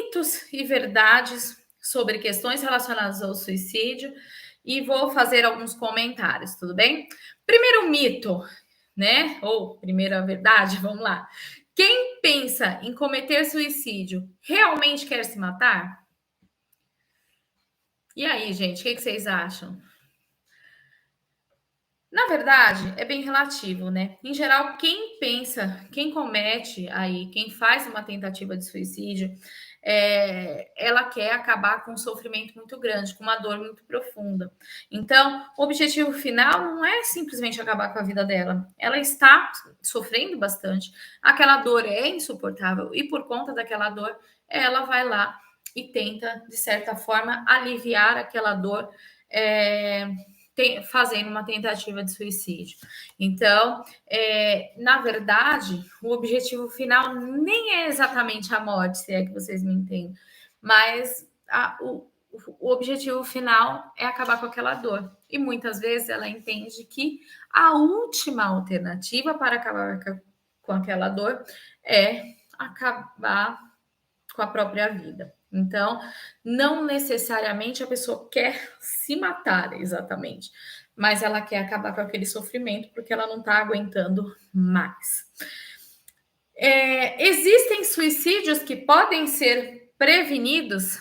mitos e verdades sobre questões relacionadas ao suicídio e vou fazer alguns comentários, tudo bem? Primeiro mito, né? Ou primeira verdade, vamos lá. Quem pensa em cometer suicídio realmente quer se matar? E aí, gente, o que vocês acham? Na verdade, é bem relativo, né? Em geral, quem pensa, quem comete aí, quem faz uma tentativa de suicídio, ela quer acabar com um sofrimento muito grande, com uma dor muito profunda. Então, o objetivo final não é simplesmente acabar com a vida dela. Ela está sofrendo bastante, aquela dor é insuportável e por conta daquela dor, ela vai lá e tenta, de certa forma, aliviar aquela dor. Fazendo uma tentativa de suicídio. Então, na verdade, o objetivo final nem é exatamente a morte, se é que vocês me entendem, mas o objetivo final é acabar com aquela dor. E muitas vezes ela entende que a última alternativa para acabar com aquela dor é acabar com a própria vida. Então, não necessariamente a pessoa quer se matar exatamente, mas ela quer acabar com aquele sofrimento porque ela não está aguentando mais. Existem suicídios que podem ser prevenidos?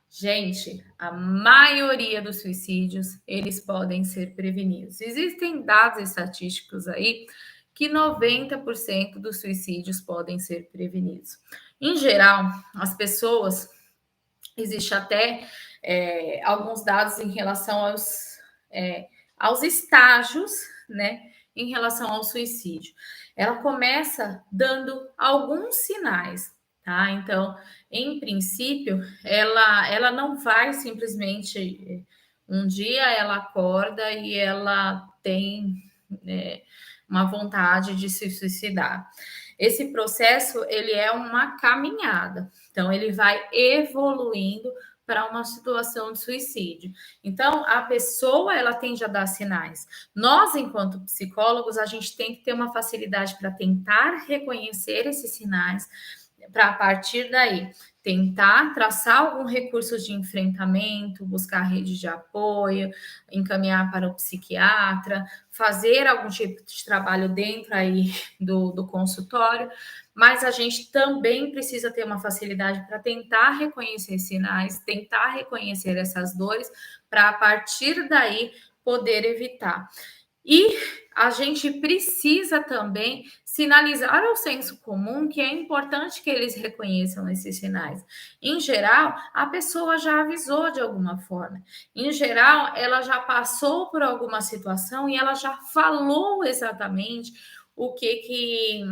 Gente, a maioria dos suicídios, eles podem ser prevenidos. Existem dados estatísticos aí que 90% dos suicídios podem ser prevenidos. Em geral, as pessoas, existe até alguns dados em relação aos estágios, né, em relação ao suicídio. Ela começa dando alguns sinais, tá? Então, em princípio, ela não vai simplesmente um dia ela acorda e ela tem uma vontade de se suicidar. Esse processo ele é uma caminhada, então ele vai evoluindo para uma situação de suicídio. Então, a pessoa ela tende a dar sinais. Nós, enquanto psicólogos, a gente tem que ter uma facilidade para tentar reconhecer esses sinais, para a partir daí tentar traçar algum recurso de enfrentamento, buscar rede de apoio, encaminhar para o psiquiatra, fazer algum tipo de trabalho dentro aí do consultório, mas a gente também precisa ter uma facilidade para tentar reconhecer sinais, tentar reconhecer essas dores, para a partir daí poder evitar. E a gente precisa também sinalizar ao senso comum que é importante que eles reconheçam esses sinais. Em geral, a pessoa já avisou de alguma forma. Em geral, ela já passou por alguma situação e ela já falou exatamente o que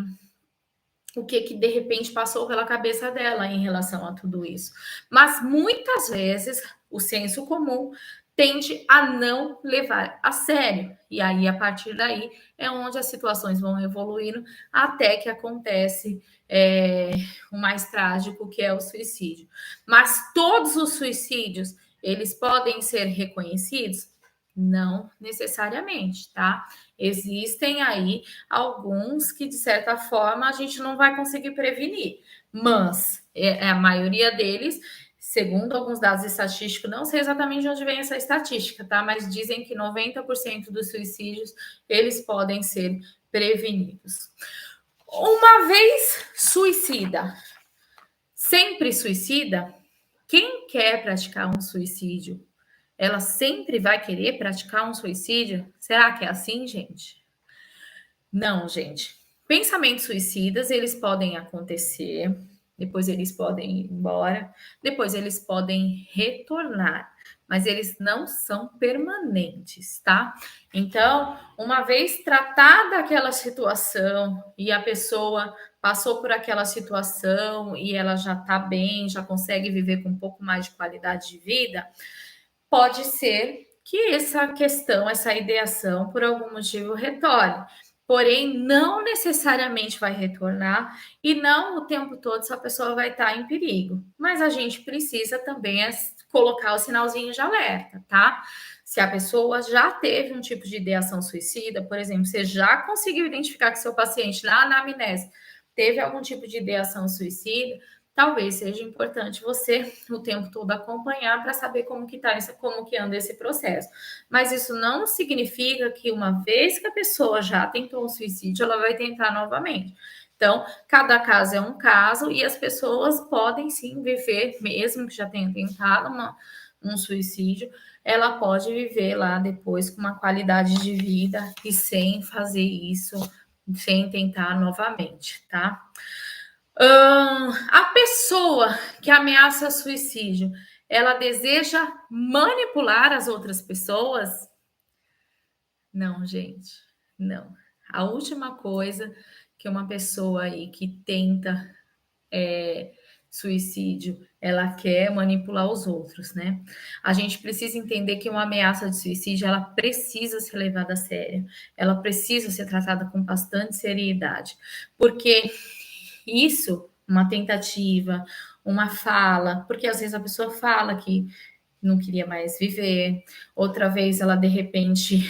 de repente passou pela cabeça dela em relação a tudo isso. Mas muitas vezes o senso comum tende a não levar a sério. E aí, a partir daí, é onde as situações vão evoluindo até que acontece o mais trágico, que é o suicídio. Mas todos os suicídios, eles podem ser reconhecidos? Não necessariamente, tá? Existem aí alguns que, de certa forma, a gente não vai conseguir prevenir, mas a maioria deles, segundo alguns dados estatísticos, não sei exatamente de onde vem essa estatística, tá? Mas dizem que 90% dos suicídios, eles podem ser prevenidos. Uma vez suicida, sempre suicida, quem quer praticar um suicídio, ela sempre vai querer praticar um suicídio? Será que é assim, gente? Não, gente. Pensamentos suicidas, eles podem acontecer, depois eles podem ir embora, depois eles podem retornar, mas eles não são permanentes, tá? Então, uma vez tratada aquela situação e a pessoa passou por aquela situação e ela já tá bem, já consegue viver com um pouco mais de qualidade de vida, pode ser que essa questão, essa ideação, por algum motivo, retorne. Porém, não necessariamente vai retornar e não o tempo todo essa pessoa vai estar em perigo. Mas a gente precisa também colocar o sinalzinho de alerta, tá? Se a pessoa já teve um tipo de ideação suicida, por exemplo, você já conseguiu identificar que seu paciente na anamnese teve algum tipo de ideação suicida, talvez seja importante você o tempo todo acompanhar para saber como que tá isso, como que anda esse processo. Mas isso não significa que uma vez que a pessoa já tentou o suicídio, ela vai tentar novamente. Então, cada caso é um caso e as pessoas podem sim viver, mesmo que já tenha tentado um suicídio, ela pode viver lá depois com uma qualidade de vida e sem fazer isso, sem tentar novamente, tá? A pessoa que ameaça suicídio, ela deseja manipular as outras pessoas? Não, gente, não. A última coisa que uma pessoa aí que tenta suicídio, ela quer manipular os outros, né? A gente precisa entender que uma ameaça de suicídio, ela precisa ser levada a sério, ela precisa ser tratada com bastante seriedade, porque isso, uma tentativa, uma fala, porque às vezes a pessoa fala que não queria mais viver, outra vez ela de repente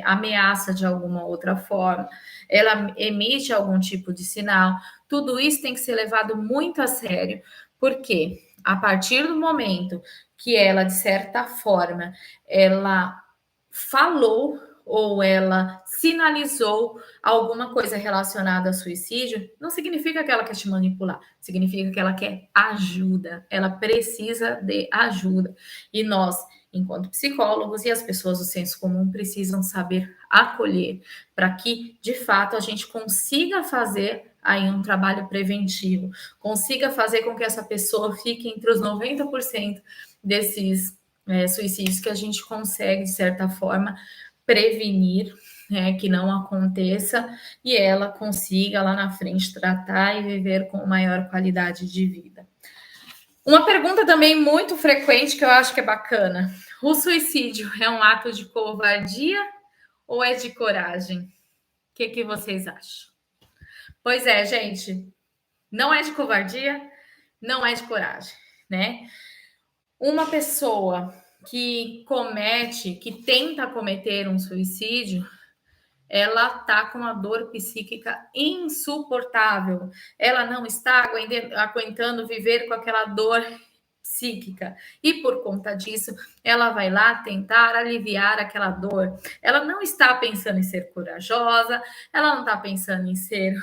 ameaça de alguma outra forma, ela emite algum tipo de sinal, tudo isso tem que ser levado muito a sério, porque a partir do momento que ela, de certa forma, ela falou ou ela sinalizou alguma coisa relacionada a suicídio, não significa que ela quer te manipular, significa que ela quer ajuda, ela precisa de ajuda. E nós, enquanto psicólogos e as pessoas do senso comum, precisam saber acolher, para que, de fato, a gente consiga fazer aí um trabalho preventivo, consiga fazer com que essa pessoa fique entre os 90% desses suicídios que a gente consegue, de certa forma, prevenir, né, que não aconteça e ela consiga lá na frente tratar e viver com maior qualidade de vida. Uma pergunta também muito frequente que eu acho que é bacana: o suicídio é um ato de covardia ou é de coragem? O que vocês acham? Pois é, gente, não é de covardia, não é de coragem, né? Uma pessoa que tenta cometer um suicídio, ela tá com uma dor psíquica insuportável. Ela não está aguentando viver com aquela dor psíquica. E por conta disso, ela vai lá tentar aliviar aquela dor. Ela não está pensando em ser corajosa, ela não está pensando em ser,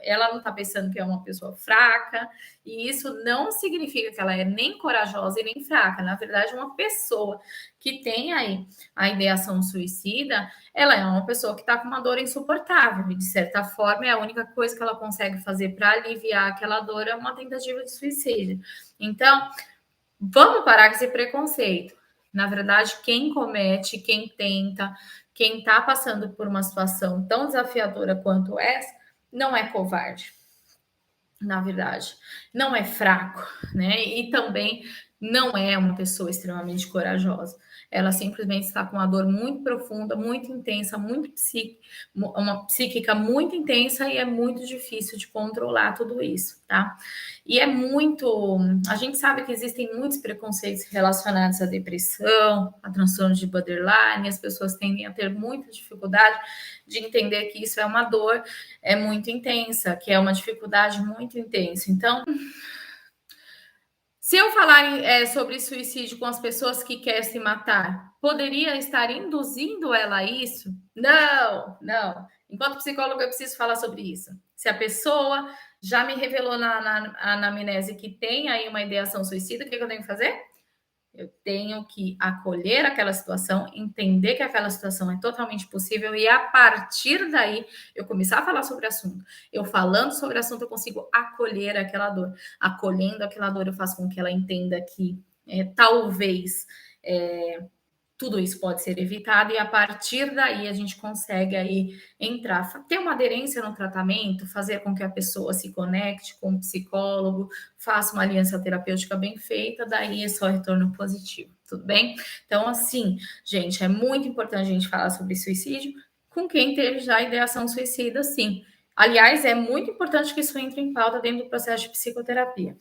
ela não está pensando que é uma pessoa fraca, e isso não significa que ela é nem corajosa e nem fraca. Na verdade, uma pessoa que tem aí a ideação suicida, ela é uma pessoa que está com uma dor insuportável, e de certa forma é a única coisa que ela consegue fazer para aliviar aquela dor é uma tentativa de suicídio. Então, vamos parar com esse preconceito. Na verdade, quem comete, quem tenta, quem está passando por uma situação tão desafiadora quanto essa, não é covarde. Na verdade, não é fraco, né? E também não é uma pessoa extremamente corajosa. Ela simplesmente está com uma dor muito profunda, muito intensa, uma psíquica muito intensa e é muito difícil de controlar tudo isso, tá? E é muito. A gente sabe que existem muitos preconceitos relacionados à depressão, a transtorno de borderline, as pessoas tendem a ter muita dificuldade de entender que isso é uma dor muito intensa, que é uma dificuldade muito intensa. Então, se eu falar sobre suicídio com as pessoas que querem se matar, poderia estar induzindo ela a isso? Não, não. Enquanto psicólogo, eu preciso falar sobre isso. Se a pessoa já me revelou na anamnese que tem aí uma ideação suicida, o que eu tenho que fazer? Eu tenho que acolher aquela situação, entender que aquela situação é totalmente possível e a partir daí eu começar a falar sobre o assunto. Eu falando sobre o assunto, eu consigo acolher aquela dor. Acolhendo aquela dor, eu faço com que ela entenda que talvez tudo isso pode ser evitado e a partir daí a gente consegue aí entrar, ter uma aderência no tratamento, fazer com que a pessoa se conecte com o psicólogo, faça uma aliança terapêutica bem feita, daí é só retorno positivo, tudo bem? Então, assim, gente, é muito importante a gente falar sobre suicídio com quem teve já ideação suicida, sim. Aliás, é muito importante que isso entre em pauta dentro do processo de psicoterapia.